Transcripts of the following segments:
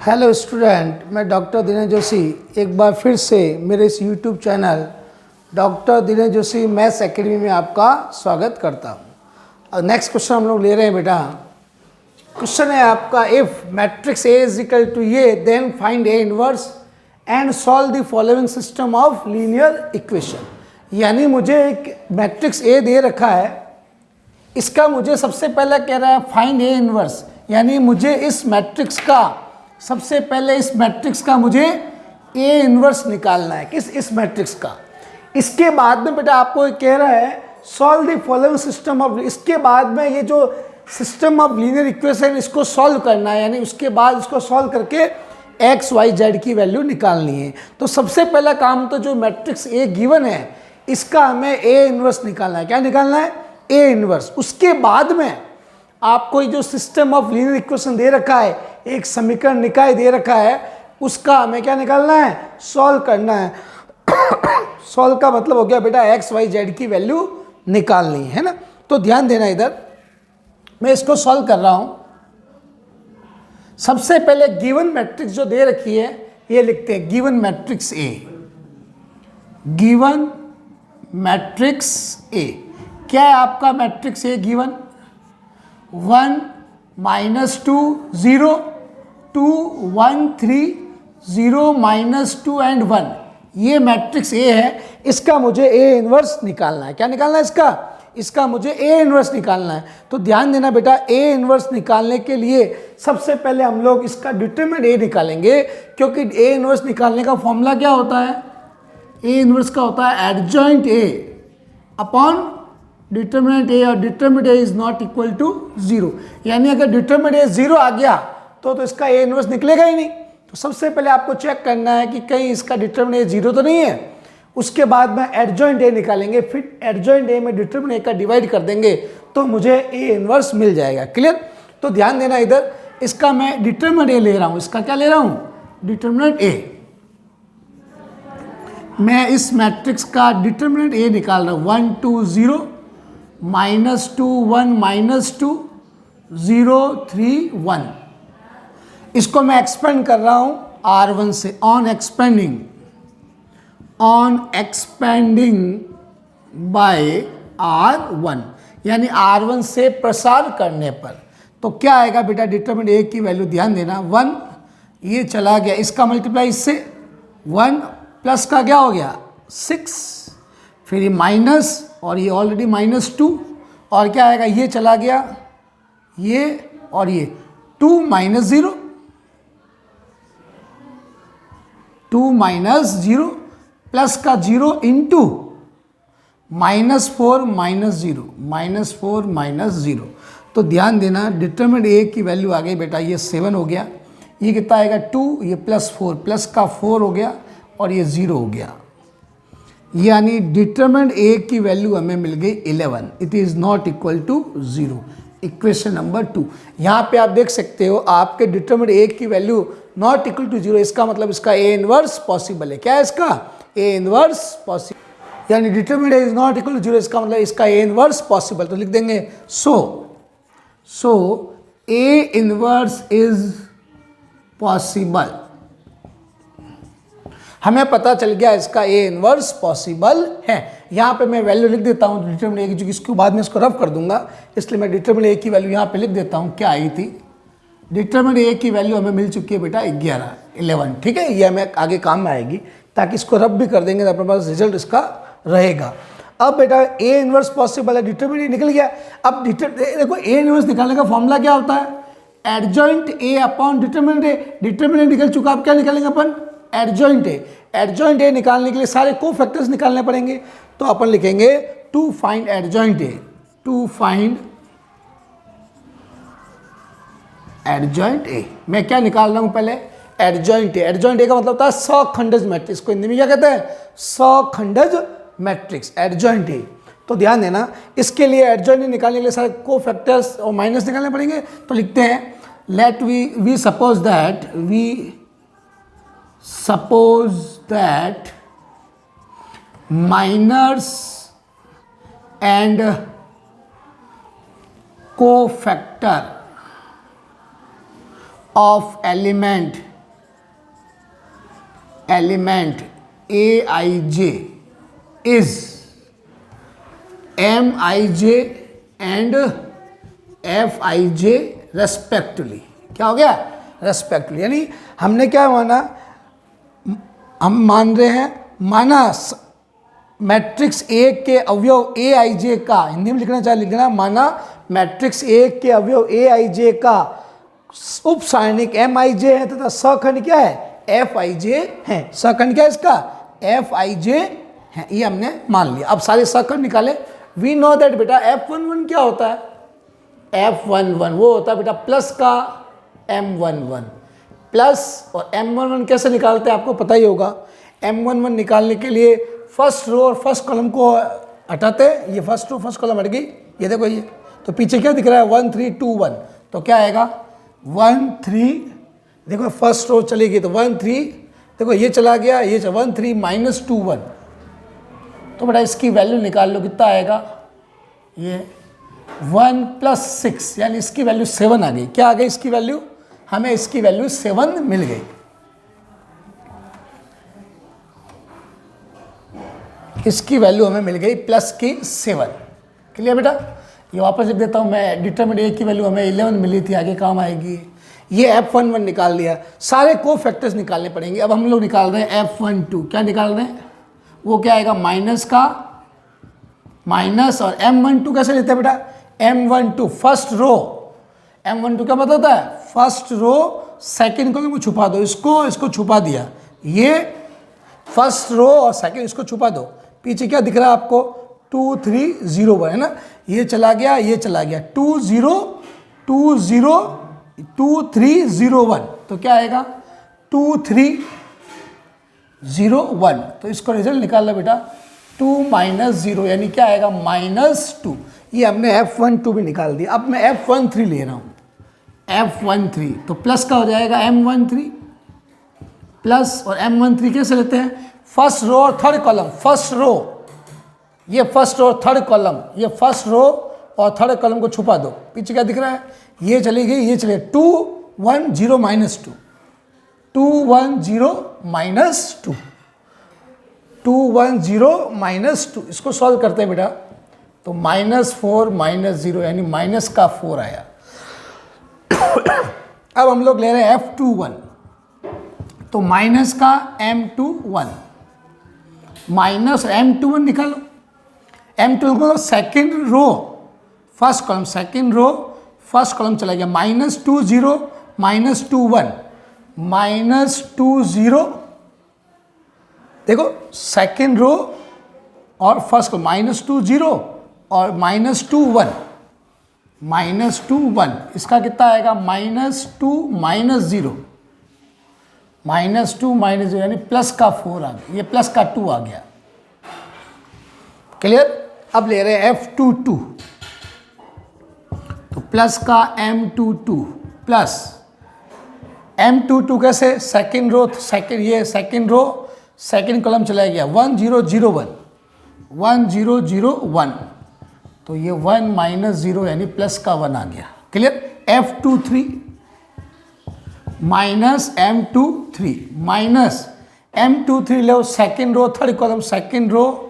Hello student, मैं doctor Dinesh Joshi एक बार फिर से मेरे इस YouTube channel doctor Dinesh Joshi maths academy में आपका स्वागत करता हूँ। नेक्स्ट क्वेश्चन हम लोग ले रहे हैं बेटा। क्वेश्चन है आपका, if matrix A is equal to A then find A inverse and solve the following system of linear equation. यानी मुझे एक मैट्रिक्स ए दे रखा है, इसका मुझे सबसे पहले कह रहा है फाइंड ए इनवर्स, यानी मुझे इस मैट्रिक्स का सबसे पहले इस मैट्रिक्स का मुझे ए इनवर्स निकालना है। किस? इस मैट्रिक्स का। इसके बाद में बेटा आपको कह रहा है solve the following system of, इसके बाद में ये जो सिस्टम ऑफ लीनियर इक्वेशन इसको सॉल्व करना है, यानी उसके बाद इसको सॉल्व करके एक्स वाई जेड की वैल्यू निकालनी है। तो सबसे पहला काम तो जो मैट्रिक्स ए गिवन है इसका हमें ए इनवर्स निकालना है। क्या निकालना है? A inverse. उसके बाद में आपको जो सिस्टम ऑफ लीनियर इक्वेशन दे रखा है, एक समीकरण निकाय दे रखा है, उसका हमें क्या निकालना है? सॉल्व करना है। सॉल्व का मतलब हो गया बेटा एक्स वाई जेड की वैल्यू निकालनी है ना। तो ध्यान देना, इधर मैं इसको सॉल्व कर रहा हूं। सबसे पहले गिवन मैट्रिक्स जो दे रखी है ये लिखते हैं, given matrix A. Given matrix A क्या है आपका मैट्रिक्स ए गिवन? 1 -2 0 2 1 3 0 -2 एंड 1, ये मैट्रिक्स ए है। इसका मुझे ए इनवर्स निकालना है। क्या निकालना है इसका? इसका मुझे ए इनवर्स निकालना है। तो ध्यान देना बेटा, ए इनवर्स निकालने के लिए सबसे पहले हम लोग इसका डिटरमिनेंट ए निकालेंगे, क्योंकि ए इनवर्स निकालने का फॉर्मूला क्या होता है? ए इनवर्स का होता है adjoint A upon determinant A, और determinant A is not equal to 0। यानी अगर डिटरमिनेंट ए 0 आ गया तो इसका ए इनवर्स निकलेगा ही नहीं। तो सबसे पहले आपको चेक करना है कि कहीं इसका डिटरमिनेंट ए 0 तो नहीं है। उसके बाद में एडजॉइंट ए निकालेंगे, फिर एडजॉइंट ए में डिटरमिनेंट ए का डिवाइड कर देंगे तो मुझे ए इनवर्स मिल जाएगा। क्लियर? तो ध्यान देना, इधर इसका मैं डिटरमिनेंट ए ले रहा हूँ। इसका क्या ले रहा हूँ? Determinant A. मैं इस मैट्रिक्स का डिटरमिनेंट ए निकाल रहा हूँ। 1 2 0 -2 1 -2 0 3 1। इसको मैं एक्सपेंड कर रहा हूं R1 से। ऑन एक्सपेंडिंग बाय R1, यानी R1 से प्रसार करने पर तो क्या आएगा बेटा? डिटरमिनेंट ए की वैल्यू ध्यान देना 1, ये चला गया, इसका मल्टीप्लाई इससे 1 प्लस का क्या हो गया 6, फिर ये माइनस, और ये ऑलरेडी -2, और क्या आएगा? ये चला गया, ये और ये 2 -0, 2 -0 प्लस का 0 इंटू -4 -0। तो ध्यान देना, डिटरमिनेंट ए की वैल्यू आ गई बेटा, ये 7 हो गया, ये कितना आएगा 2, ये +4, प्लस का 4 हो गया, और ये 0 हो गया। यानी डिटरमिनेंट ए की वैल्यू हमें मिल गई 11। It is not equal to 0। Equation number 2। यहाँ पे आप देख सकते हो आपके डिटरमिनेंट ए की वैल्यू नॉट इक्वल टू 0, इसका मतलब इसका ए इनवर्स पॉसिबल है। क्या है इसका? ए इनवर्स पॉसिबल, यानी determinant A is not equal to 0, इसका मतलब इसका ए इनवर्स पॉसिबल। तो लिख देंगे सो ए इनवर्स इज पॉसिबल। हमें पता चल गया इसका ए इनवर्स पॉसिबल है। यहाँ पे मैं वैल्यू लिख देता हूँ डिटरमिनेंट ए की, जो इसके बाद में इसको रफ कर दूंगा, इसलिए मैं डिटरमिनेंट ए की वैल्यू यहाँ पे लिख देता हूँ। क्या आई थी? डिटरमिनेंट ए की वैल्यू हमें मिल चुकी है बेटा 11। ठीक है, ये हमें आगे काम में आएगी, ताकि इसको रफ भी कर देंगे तो अपने पास रिजल्ट इसका रहेगा। अब बेटा ए इनवर्स पॉसिबल है, डिटरमिनेंट निकल गया। अब देखो ए इनवर्स निकालने का फॉर्मूला क्या होता है? Adjoint A upon determinant A. Determinant निकल चुका, अब क्या निकालेंगे अपन? Adjoint A. एडजॉइंट ए निकालने के लिए सारे कोफैक्टर्स निकालने पड़ेंगे, तो अपन लिखेंगे to find adjoint A. To find adjoint A, मैं क्या निकाल रहा हूं पहले? Adjoint A. एडजॉइंट ए का मतलब होता है सखंडज मैट्रिक्स को हिंदी में क्या कहते हैं? सखंडज मैट्रिक्स, एडजॉइंट ए। तो ध्यान देना, इसके लिए एडजॉइंट ए निकालने के लिए सारे कोफैक्टर्स और माइनस निकालने पड़ेंगे। तो लिखते हैं let we suppose that minors and cofactor of element element A I J is M I J and F I J respectively. क्या हो गया? रेस्पेक्टिवली। यानी हमने क्या माना, हम मान रहे हैं, माना मैट्रिक्स ए के अवयव ए आई जे का, हिंदी में लिखना चाहे लिखना, माना मैट्रिक्स ए के अवयव ए आई जे का उप सारणिक एम आई जे है तथा सखंड क्या है? एफ आई जे है। सखंड क्या है इसका? एफ आई जे है। ये हमने मान लिया। अब सारे सखंड निकाले। वी नो दैट बेटा F11 क्या होता है? F11 वो होता है बेटा प्लस का M11 प्लस, और M11 कैसे निकालते हैं आपको पता ही होगा। M11 निकालने के लिए फर्स्ट रो और फर्स्ट कॉलम को हटाते हैं। ये फर्स्ट रो फर्स्ट कॉलम हट गई, ये देखो ये, तो पीछे क्या दिख रहा है? 1 3 2 1, तो क्या आएगा? 1 3, देखो फर्स्ट रो चली गई तो 1 3, देखो ये चला गया, ये 1 3 माइनस 2 1, तो बेटा इसकी वैल्यू निकाल लो, कितना आएगा? ये 1 प्लस 6, यानी इसकी वैल्यू 7 आ गई। क्या आ गई इसकी वैल्यू? हमें इसकी वैल्यू 7 मिल गई। इसकी वैल्यू हमें मिल गई प्लस की 7। क्लियर बेटा? ये वापस लिख देता हूँ मैं। डिटरमिनेंट ए की वैल्यू हमें 11 मिली थी, आगे काम आएगी। ये F11 निकाल लिया। सारे को फैक्टर्स निकालने पड़ेंगे। अब हम लोग निकाल रहे हैं F12। क्या निकाल रहे हैं? वो क्या आएगा? माइनस का माइनस, और M12 कैसे लेते हैं बेटा? M12 first row. M12 क्या मतलब होता है? फर्स्ट रो सेकंड कॉलम को छुपा दो। इसको छुपा दिया, ये फर्स्ट रो और सेकंड इसको छुपा दो। पीछे क्या दिख रहा है आपको? 2 3 0 1 है ना, ये चला गया, ये चला गया, 2 0 2 0 2 3 0 1, तो क्या आएगा? 2 3 0 1। तो इसको रिजल्ट निकाल लो बेटा, 2 माइनस 0, यानी क्या आएगा? -2। ये हमने F12 भी निकाल दिया। अब मैं F13 ले रहा हूँ। F13 तो प्लस का हो जाएगा M13 प्लस, और M13 कैसे लेते हैं? फर्स्ट रो और थर्ड कॉलम। फर्स्ट रो, ये फर्स्ट रो और थर्ड कॉलम, ये फर्स्ट रो और थर्ड कॉलम को छुपा दो। पीछे क्या दिख रहा है? ये चली गई, ये चले 2 1 0 -2, 2 1 0 -2, 2 1 0 -2। इसको सॉल्व करते हैं बेटा, तो -4 -0, यानी माइनस का 4 आया। अब हम लोग ले रहे हैं F21, तो माइनस का M21, माइनस M21 निकालो। M21 को second row first column, second row first column चला गया, -2 0 -2 1 -2 0, देखो सेकेंड रो और फर्स्ट कॉलम -2 0 और -2 1 -2 1, इसका कितना आएगा? -2 -0, -2 -0, यानी प्लस का 4 आ गया, ये प्लस का 2 आ गया। क्लियर? अब ले रहे हैं F22, तो प्लस का M22 प्लस M22 कैसे? सेकेंड रो, सेकेंड, ये सेकेंड रो सेकेंड कॉलम चला गया, 1 0 0 1 1 0 0 1, तो ये 1 -0, यानी प्लस का 1 आ गया। Clear? F23 minus M23 minus M23 लो, second row third column, second row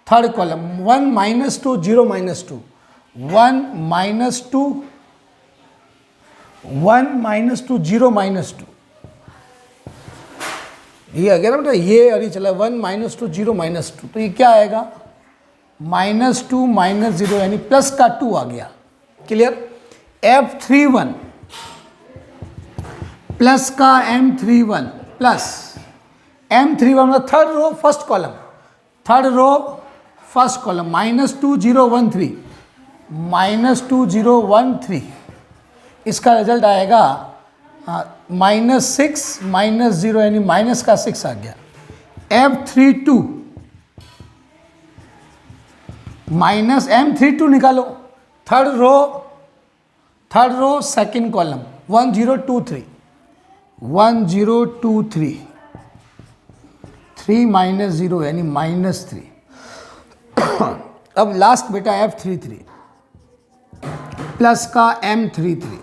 third column, 1 -2 0 -2 1 -2 1 -2 0 -2, ये आ गया ना बेटा, ये और ये चला 1 -2 0 -2, तो ये क्या आएगा? -2 -0, यानी प्लस का 2 आ गया। क्लियर? F31 प्लस का M31 प्लस M31 मतलब third row first column, third row first column, -2 0 1 3 -2 0 1 3, इसका रिजल्ट आएगा -6 -0, यानी माइनस का 6 आ गया। F32 माइनस M32 निकालो, थर्ड रो सेकेंड कॉलम, 1 0 2 3 1 0 2 3 3 -0, यानी -3। अब लास्ट बेटा F33 प्लस का M33,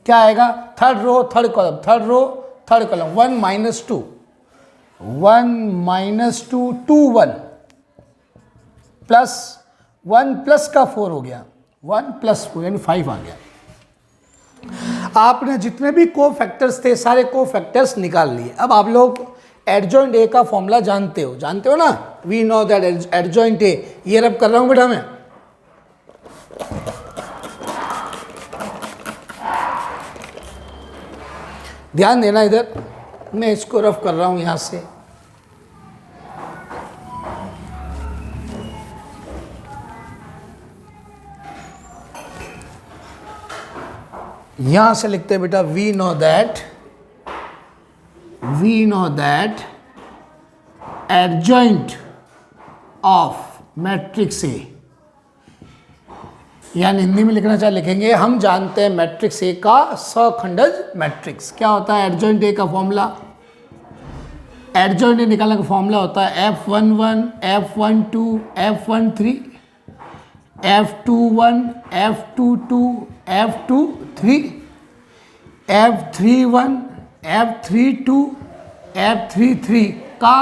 क्या आएगा? Third row third column, third row third column 1 minus 2, 1 minus 2 2 1 plus 1 plus का 4 हो गया, 1 प्लस 4 यानी 5 आ गया। आपने जितने भी को फैक्टर्स थे सारे को फैक्टर्स निकाल लिए। अब आप लोग एडजॉइंट ए का फॉर्मूला जानते हो ना, we know that adjoint A, ये रब कर रहा हूं बेटा मैं। ध्यान देना इधर, मैं इसको रफ कर रहा हूं यहां से। यहां से लिखते हैं बेटा we know that adjoint of matrix A, यानी हिंदी में लिखना चाहे लिखेंगे, हम जानते हैं मैट्रिक्स ए का सखंडज मैट्रिक्स। क्या होता है एडजॉइंट ए का फॉर्मूला? एडजॉइंट ए निकालने का फॉर्मूला होता है F11, F12, F13, F21, F22, F23, F31, F32, F33 का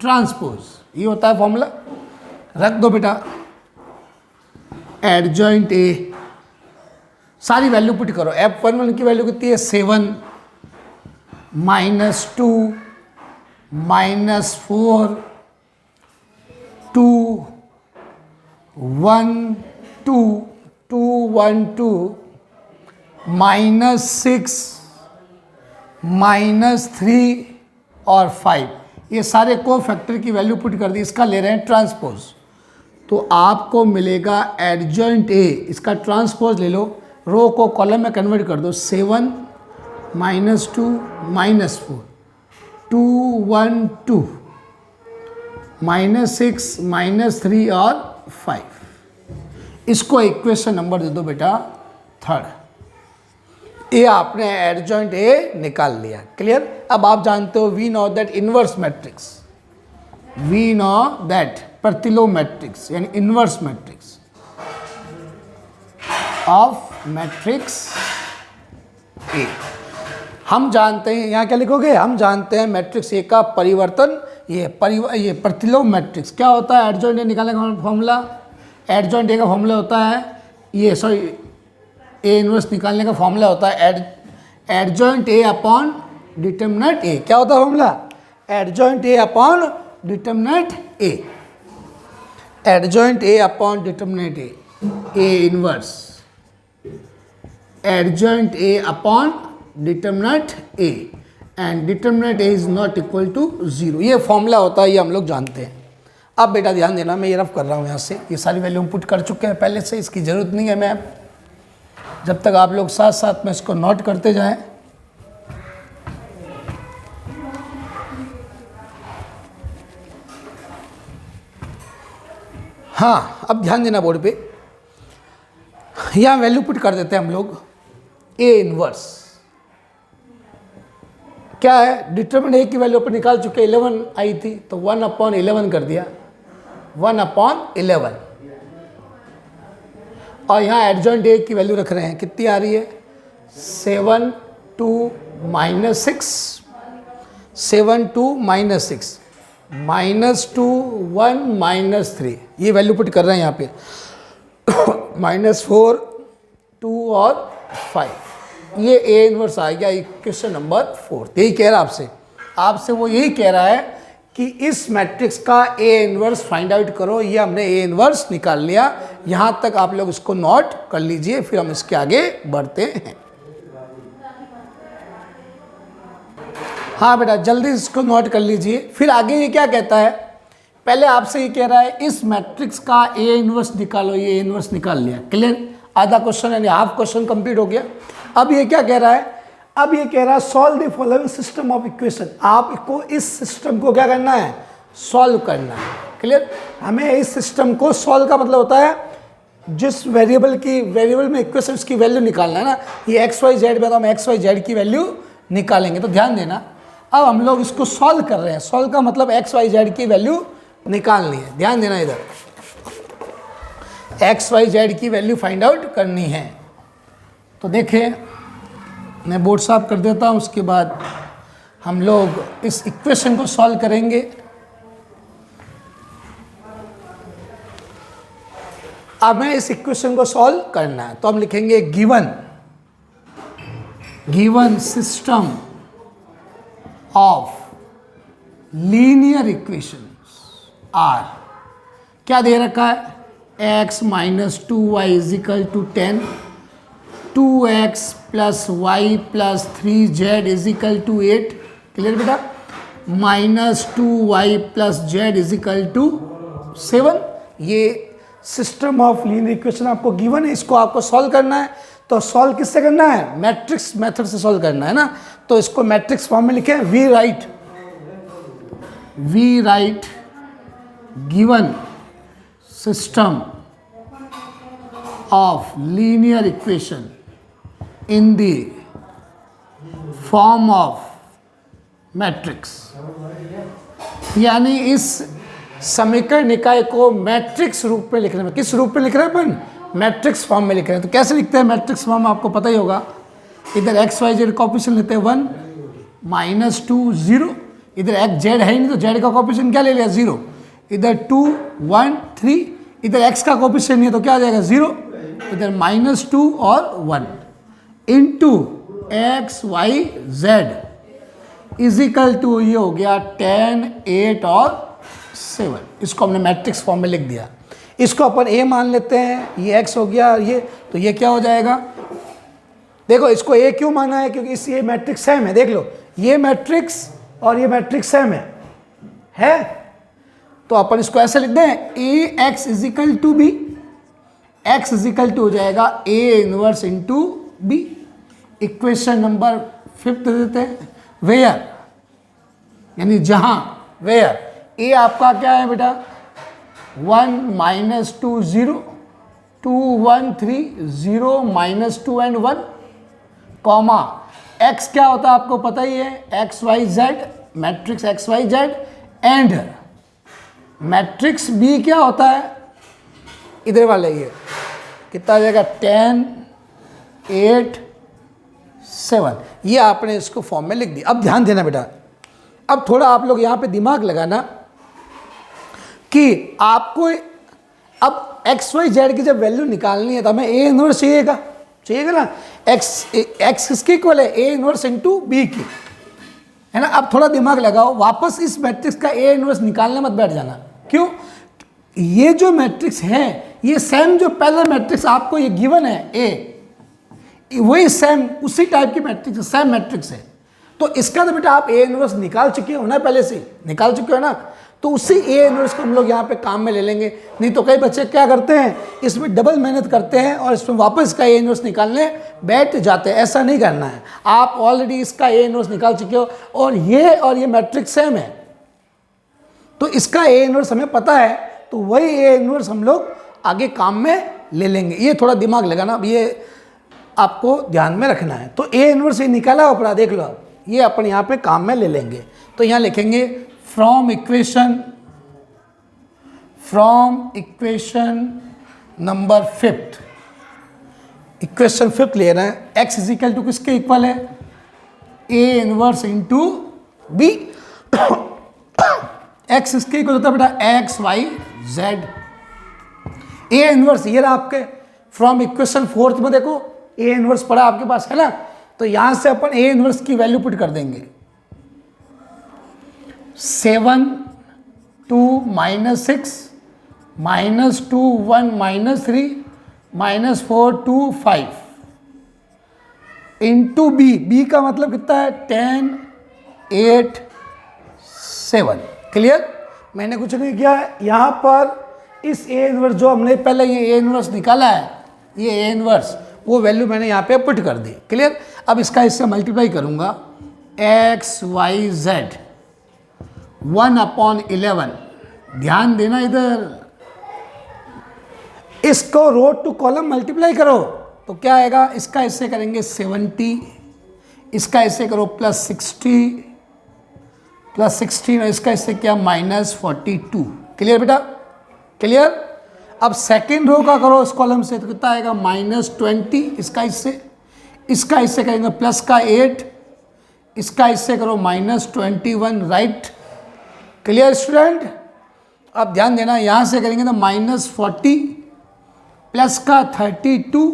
ट्रांसपोज, ये होता है फॉर्मूला। रख दो बेटा एडजॉइंट ए, सारी वैल्यू पुट करो। F11 की वैल्यू कितनी है 7, -2, -4, 2, 1, 2, 2, 1, 2, -6, -3 और 5, ये सारे को फैक्टर की वैल्यू पुट कर दी, इसका ले रहे हैं ट्रांसपोज। तो आपको मिलेगा एडजॉइंट ए, इसका ट्रांसपोज ले लो, रो को कॉलम में कन्वर्ट कर दो, 7, -2, -4, 2, 1, 2, -6, -3 और 5। इसको इक्वेशन नंबर दे दो बेटा थर्ड। ये आपने एडजॉइंट ए निकाल लिया, क्लियर। अब आप जानते हो we know that inverse matrix, we know that प्रतिलोम मैट्रिक्स यानी inverse matrix of matrix A, हम जानते हैं, यहाँ क्या लिखोगे, हम जानते हैं मैट्रिक्स ए का परिवर्तन, ये प्रतिलोम मैट्रिक्स। क्या होता है एडजॉइंट ए निकालने का फॉर्मूला? एडजॉइंट ए का फॉर्मूला होता है ए इनवर्स निकालने का फॉर्मूला होता है adjoint A upon determinant A. क्या होता है formula? Adjoint A upon determinant A, adjoint A upon determinant A inverse, adjoint A upon determinant A and determinant A is not equal to 0। ये formula होता है, ये हम लोग जानते हैं। अब बेटा ध्यान देना, मैं ये रफ कर रहा हूँ यहाँ से, ये सारी वैल्यू हम पुट कर चुके हैं पहले से, इसकी ज़रूरत नहीं है। मैं जब तक आप लोग साथ साथ में इसको नोट करते जाएं। हाँ, अब ध्यान देना बोर्ड पे, यहाँ वैल्यू पुट कर देते हैं हम लोग। ए इनवर्स क्या है, डिटरमिनेंट ए की वैल्यू अपन निकाल चुके, 11 आई थी, तो 1/11 कर दिया, 1/11। और यहाँ एडजॉइंट ए की वैल्यू रख रहे हैं, कितनी आ रही है 7, 2, -6, 7, 2, -6, -2, 1, -3, ये वैल्यू पुट कर रहे हैं यहाँ पे, -4, 2 और 5, ये ए इनवर्स आ गया इक्वेशन नंबर 4। यही कह रहा है आपसे वो यही कह रहा है कि इस मैट्रिक्स का ए इनवर्स फाइंड आउट करो। ये हमने ए इनवर्स निकाल लिया, यहाँ तक आप लोग इसको नोट कर लीजिए, फिर हम इसके आगे बढ़ते हैं। हाँ बेटा जल्दी इसको नोट कर लीजिए, फिर आगे ये क्या कहता है। पहले आपसे ये कह रहा है इस मैट्रिक्स का ए इनवर्स निकालो, ये इनवर्स निकाल लिया, क्लियर। आधा क्वेश्चन यानी हाफ क्वेश्चन कंप्लीट हो गया। अब ये क्या कह रहा है, अब ये कह रहा है solve the following system of equation. आपको इस सिस्टम को क्या करना है, सॉल्व करना है, क्लियर। हमें इस सिस्टम को सॉल्व का मतलब होता है जिस वेरिएबल में इक्वेशन की वैल्यू निकालना है ना, ये एक्स वाई जेड में तो हम एक्स वाई जेड की वैल्यू निकालेंगे। तो ध्यान देना, अब हम लोग इसको सॉल्व कर रहे हैं, सॉल्व का मतलब एक्स वाई जेड की वैल्यू निकालनी है। ध्यान देना, इधर एक्स वाई जेड की वैल्यू फाइंड आउट करनी है। तो देखें, मैं बोर्ड साफ कर देता हूँ, उसके बाद हम लोग इस इक्वेशन को सॉल्व करेंगे। अब हमें इस इक्वेशन को सॉल्व करना है, तो हम लिखेंगे given system of linear equations are, क्या दे रखा है, x minus 2y is equal to 10, 2x plus y plus 3z is equal to 8, clear बेटा, minus 2y plus z is equal to 7। ये सिस्टम ऑफ लीनियर इक्वेशन आपको given है, इसको आपको सॉल्व करना है। तो सॉल्व किससे करना है, मैट्रिक्स मेथड से सॉल्व करना है ना। तो इसको मैट्रिक्स फॉर्म में लिखें, we write given system of linear equation in the form of matrix, यानी इस समीकरण निकाय को मैट्रिक्स रूप में लिख रहे हैं। किस रूप में लिख रहे हैं अपन, मैट्रिक्स फॉर्म में लिख रहे हैं। तो कैसे लिखते हैं मैट्रिक्स फॉर्म, आपको पता ही होगा, इधर एक्स वाई जेड कॉफिशिएंट लेते हैं 1 माइनस 2 0, इधर एक्स जेड है ही नहीं तो जेड का कॉफिशिएंट क्या ले लिया 0, इधर 2 1 3, इधर एक्स का कॉफिशिएंट नहीं है तो क्या आ जाएगा 0, इधर माइनस 2 और 1 into X Y Z equal to, ये हो गया 10 8 और 7। इसको हमने मैट्रिक्स फॉर्म में लिख दिया। इसको अपन a मान लेते हैं, ये x हो गया ये, तो ये क्या हो जाएगा, देखो इसको a क्यों माना है, क्योंकि इस ये मैट्रिक्स सेम है, देख लो ये मैट्रिक्स और ये मैट्रिक्स सेम है। तो अपन इसको ऐसे लिख दें, a x equal to b, x equal to हो जाएगा a inverse into b। Equation number 5 दे देते हैं, वेयर यानी जहां, वेयर a आपका क्या है बेटा 1 minus 2 0, 2 1 3 0 minus 2 and 1, comma x क्या होता है आपको पता ही है, X Y Z, matrix X Y Z, and matrix b क्या होता है, इधर वाले ये कितना आ जाएगा 10 8 7। ये आपने इसको फॉर्म में लिख दिया। अब ध्यान देना बेटा, अब थोड़ा आप लोग यहाँ पे दिमाग लगाना कि आपको अब एक्स वाई जेड की जब वैल्यू निकालनी है तो हमें ए इनवर्स चाहिएगा ना, एक्स किसके इक्वल है, ए इनवर्स इंटू बी की, है ना। अब थोड़ा दिमाग लगाओ, वापस इस मैट्रिक्स का ए इनवर्स निकालने मत बैठ जाना। क्यों, ये जो मैट्रिक्स है ये सेम जो पहला मैट्रिक्स आपको ये गिवन है ए, वही सेम उसी टाइप की मैट्रिक्स, सेम मैट्रिक्स है। तो इसका तो बेटा आप ए इनवर्स निकाल चुके हो ना, पहले से निकाल चुके हो ना, तो उसी ए इनवर्स को हम लोग यहाँ पे काम में ले लेंगे। नहीं तो कई बच्चे क्या करते हैं, इसमें डबल मेहनत करते हैं और इसमें वापस का ए इनवर्स निकालने बैठ जाते हैं। ऐसा नहीं करना है, आप ऑलरेडी इसका ए इनवर्स निकाल चुके हो और ये मैट्रिक्स सेम है, तो इसका ए इनवर्स हमें पता है, तो वही ए इनवर्स हम लोग आगे काम में ले लेंगे। ये थोड़ा दिमाग लगाना, ये आपको ध्यान में रखना है। तो ए इनवर्स ये निकाला हो पड़ा, देख लो आप, ये अपन यहाँ पे काम में ले लेंगे। तो यहाँ लिखेंगे फ्रॉम इक्वेशन नंबर 5, इक्वेशन 5 ले रहे हैं, x इजिकल टू किसके इक्वल है, A inverse into B. x इसके इक्वल होता है बेटा X Y Z, A inverse ये रहा आपके। फ्रॉम इक्वेशन 4 में देखो ए इनवर्स पड़ा आपके पास है ना, तो यहां से अपन ए इनवर्स की वैल्यू पुट कर देंगे, 7 2 minus 6 minus 2 1 minus 3 minus 4 2 5 into B का मतलब कितना है 10 8 7। क्लियर, मैंने कुछ नहीं किया है यहाँ पर। इस ए इनवर्स जो हमने पहले ये ए इनवर्स निकाला है, ये ए इनवर्स वो वैल्यू मैंने यहाँ पे पुट कर दी। क्लियर, अब इसका इससे मल्टीप्लाई करूँगा, एक्स वाई जेड 1/11। ध्यान देना इधर, इसको रो टू कॉलम मल्टीप्लाई करो तो क्या आएगा, इसका इससे करेंगे 70, इसका इससे करो +60 और इसका इससे क्या -42। क्लियर बेटा, क्लियर। अब सेकेंड रो का करो इस कॉलम से तो कितना आएगा -20, इसका इससे करेंगे प्लस का 8, इसका इससे करो -21, राइट। Clear student? अब ध्यान देना, यहाँ से करेंगे तो -40 प्लस का 32,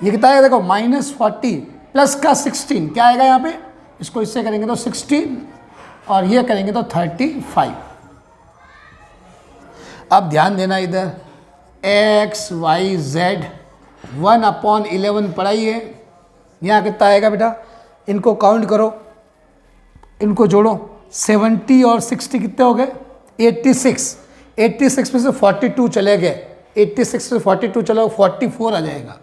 ये कितना आएगा देखो, -40 प्लस का 16, क्या आएगा यहाँ पे, इसको इससे करेंगे तो 16 और ये करेंगे तो 35। अब ध्यान देना इधर, x y z 1/11 पढ़ाई है, यहाँ कितना आएगा बेटा, इनको काउंट करो, इनको जोड़ो, 70 और 60 कितने हो गए, 86। 86 में से 42 चले गए, 86 से 42 चलो 44 आ जाएगा।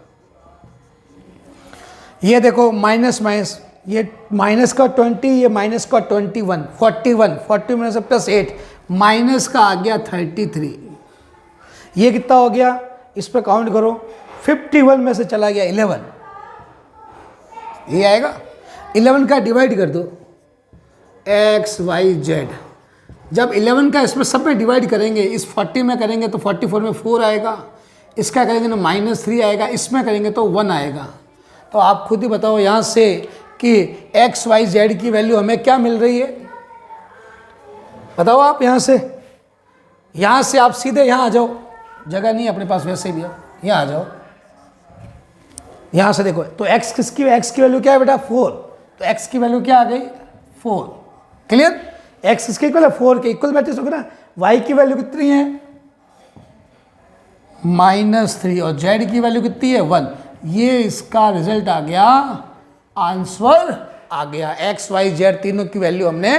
ये देखो माइनस माइनस, ये माइनस का 20, ये माइनस का 21, 41, 40 में से +8, माइनस का आ गया 33। ये कितना हो गया, इस पर काउंट करो, 51 में से चला गया 11, ये आएगा। 11 का डिवाइड कर दो, x y z, जब 11 का इसमें सब में डिवाइड करेंगे, इस 40 में करेंगे तो 44 में 4 आएगा, इसका करेंगे तो -3 आएगा, इसमें करेंगे तो 1 आएगा। तो आप खुद ही बताओ यहाँ से कि x y z की वैल्यू हमें क्या मिल रही है, बताओ आप। यहाँ से आप सीधे यहाँ आ जाओ, जगह नहीं है अपने पास वैसे भी, यहाँ आ जाओ, यहाँ से देखो तो x की वैल्यू क्या है बेटा, 4, तो x की वैल्यू क्या आ गई, 4। क्लियर? x किसके इक्वल है, 4 के इक्वल मैट्रिक्स होगा ना। y की वैल्यू कितनी है, -3 और z की वैल्यू कितनी है, 1। ये इसका रिजल्ट आ गया, आंसर आ गया, x y z तीनों की वैल्यू हमने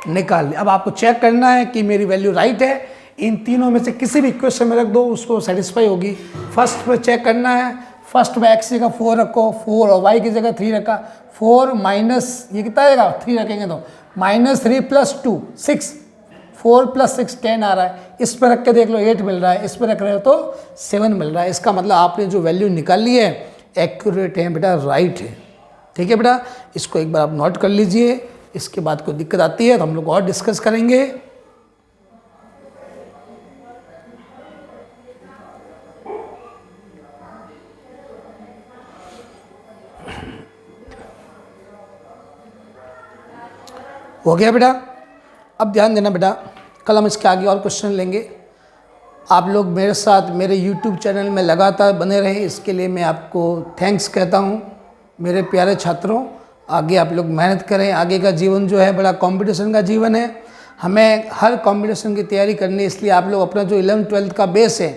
निकाल ली। अब आपको चेक करना है कि मेरी वैल्यू राइट है, इन तीनों में से किसी भी इक्वेशन में रख दो, उसको सेटिस्फाई होगी। फर्स्ट पे चेक करना है, फर्स्ट में x की जगह 4 रखो, 4 और y की जगह 3 रखा, 4 माइनस ये कितना आएगा, 3 रखेंगे तो -3 + 2 6, 4 + 6 10 आ रहा है, इस पर रख के देख लो 8 मिल रहा है, इस पर रख रहे हो तो 7 मिल रहा है। इसका मतलब आपने जो वैल्यू निकाली है एक्यूरेट है बेटा, राइट है। ठीक है बेटा, इसको एक बार आप नोट कर लीजिए, इसके बाद कोई दिक्कत आती है तो हम लोग और डिस्कस करेंगे। हो गया बेटा? अब ध्यान देना बेटा, कल हम इसके आगे और क्वेश्चन लेंगे। आप लोग मेरे साथ मेरे YouTube चैनल में लगातार बने रहें, इसके लिए मैं आपको थैंक्स कहता हूँ। मेरे प्यारे छात्रों, आगे आप लोग मेहनत करें, आगे का जीवन जो है बड़ा कंपटीशन का जीवन है, हमें हर कंपटीशन की तैयारी करनी है। इसलिए आप लोग अपना जो 11th-12th का बेस है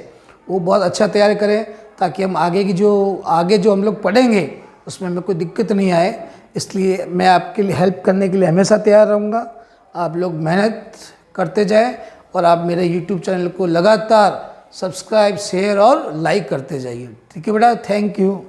वो बहुत अच्छा तैयार करें, ताकि हम आगे जो हम लोग पढ़ेंगे उसमें हमें कोई दिक्कत नहीं आए। इसलिए मैं आपके लिए हेल्प करने के लिए हमेशा तैयार रहूँगा। आप लोग मेहनत करते जाएं और आप मेरे YouTube चैनल को लगातार सब्सक्राइब, शेयर और लाइक करते जाइए। ठीक है बेटा, थैंक यू।